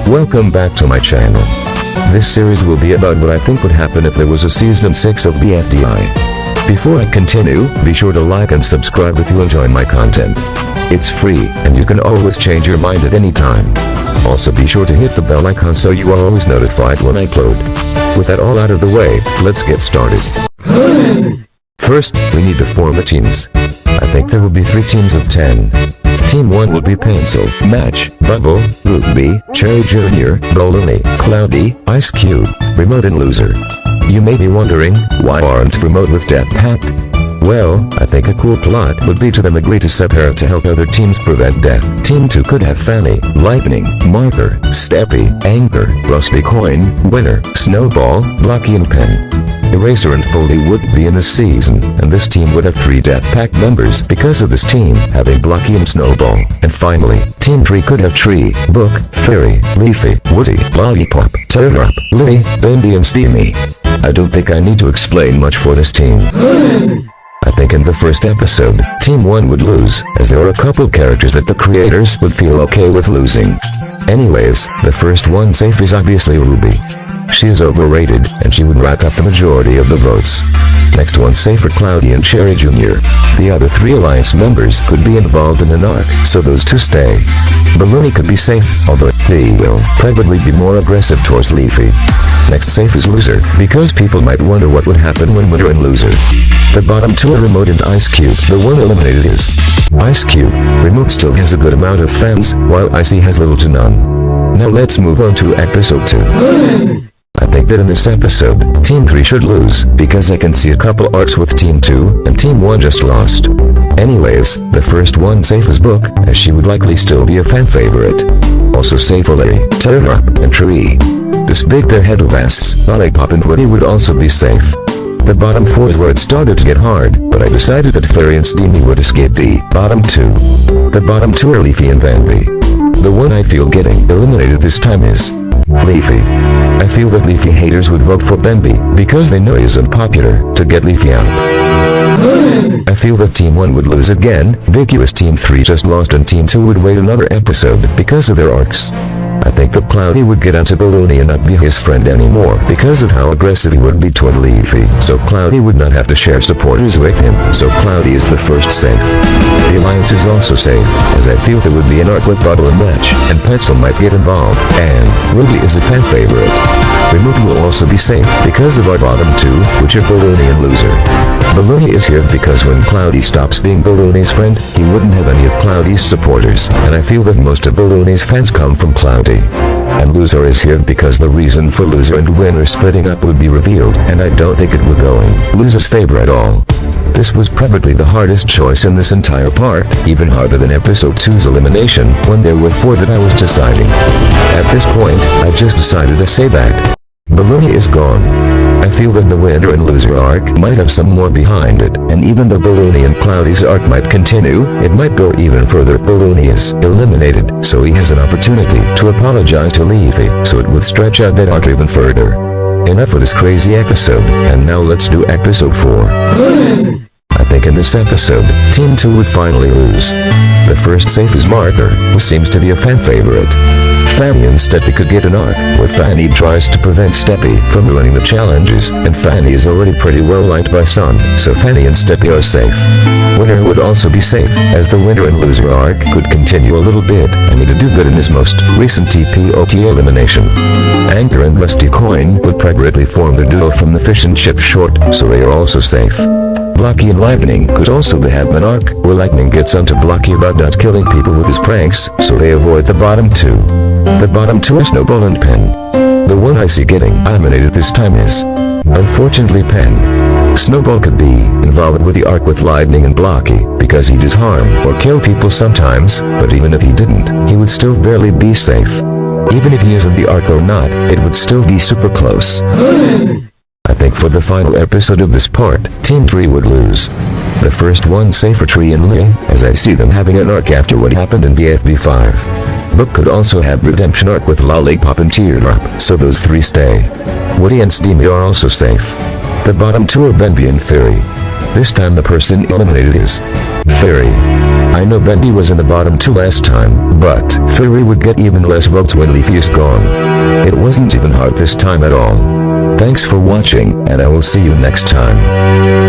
Welcome back to my channel. This series will be about what I think would happen if there was a season 6 of BFDI. Before I continue, be sure to like and subscribe if you enjoy my content. It's free, and you can always change your mind at any time. Also be sure to hit the bell icon so you are always notified when I upload. With that all out of the way, let's get started. First, we need to form the teams. I think there will be 3 teams of 10. Team 1 will be Pencil, Match, Bubble, Ruby, Cherry Jr., Bologna, Cloudy, Ice Cube, Remote and Loser. You may be wondering, why aren't Remote with Death Pact? Well, I think a cool plot would be to them agree to separate to help other teams prevent death. Team 2 could have Fanny, Lightning, Marker, Steppy, Anchor, Rusty Coin, Winner, Snowball, Blocky and Pen. Eraser and Foley would be in this season, and this team would have 3 Death Pact members because of this team having Blocky and Snowball. And finally, Team 3 could have Tree, Book, Fairy, Leafy, Woody, Lollipop, Teardrop, Lily, Bendy and Steamy. I don't think I need to explain much for this team. I think in the first episode, Team 1 would lose, as there are a couple characters that the creators would feel okay with losing. Anyways, the first one safe is obviously Ruby. She is overrated, and she would rack up the majority of the votes. Next one safe are Cloudy and Cherry Jr. The other 3 Alliance members could be involved in an arc, so those 2 stay. Balloony could be safe, although he will probably be more aggressive towards Leafy. Next safe is Loser, because people might wonder what would happen when Winner and Loser. The bottom 2 are Remote and Ice Cube. The one eliminated is Ice Cube. Remote still has a good amount of fans, while Icy has little to none. Now let's move on to episode 2. I think that in this episode, Team 3 should lose, because I can see a couple arcs with Team 2, and Team 1 just lost. Anyways, the first one safe is Book, as she would likely still be a fan favorite. Also safe are Larry, Teardrop, and Tree. Despite their head of ass, Lollipop and Woody would also be safe. The bottom 4 is where it started to get hard, but I decided that Fairy and Steamy would escape the bottom 2. The bottom 2 are Leafy and Bambi. The one I feel getting eliminated this time is Leafy. I feel that Leafy haters would vote for Bambi, because they know he is unpopular, to get Leafy out. I feel that Team 1 would lose again, because Team 3 just lost and Team 2 would wait another episode because of their arcs. I think that Cloudy would get onto Balloony and not be his friend anymore because of how aggressive he would be toward Leafy, so Cloudy would not have to share supporters with him, so Cloudy is the first safe. The Alliance is also safe, as I feel there would be an arc with Bubble and Match, and Pencil might get involved, and Ruby is a fan favorite. Remote will also be safe because of our bottom 2, which are Balloony and Loser. Balloony is here because when Cloudy stops being Balloony's friend, he wouldn't have any of Cloudy's supporters, and I feel that most of Balloony's fans come from Cloudy. And Loser is here because the reason for Loser and Winner splitting up would be revealed, and I don't think it would go in Loser's favor at all. This was probably the hardest choice in this entire part, even harder than episode 2's elimination, when there were 4 that I was deciding. At this point, I just decided to say that Balloony is gone. I feel that the Winner and Loser arc might have some more behind it, and even though Balloony and Cloudy's arc might continue, it might go even further if Balloony is eliminated, so he has an opportunity to apologize to Leafy, so it would stretch out that arc even further. Enough of this crazy episode, and now let's do episode 4. I think in this episode, Team 2 would finally lose. The first safe is Marker, who seems to be a fan favorite. Fanny and Steppy could get an arc, where Fanny tries to prevent Steppy from ruining the challenges, and Fanny is already pretty well liked by some, so Fanny and Steppy are safe. Winner would also be safe, as the Winner and Loser arc could continue a little bit, and he did do good in his most recent TPOT elimination. Anchor and Rusty Coin would probably form the duo from the Fish and Chip short, so they are also safe. Blocky and Lightning could also have an arc, where Lightning gets onto Blocky about not killing people with his pranks, so they avoid the bottom 2. The bottom 2 are Snowball and Pen. The one I see getting eliminated this time is, unfortunately, Pen. Snowball could be involved with the arc with Lightning and Blocky, because he did harm or kill people sometimes, but even if he didn't, he would still barely be safe. Even if he is in the arc or not, it would still be super close. I think for the final episode of this part, Team 3 would lose. The first one safe for Tree and Lily, as I see them having an arc after what happened in BFD5. Book could also have redemption arc with Lollipop and Teardrop, so those 3 stay. Woody and Steamy are also safe. The bottom 2 are Bambi and Fairy. This time the person eliminated is Fairy. I know Bendy was in the bottom 2 last time, but Fury would get even less votes when Leafy is gone. It wasn't even hard this time at all. Thanks for watching, and I will see you next time.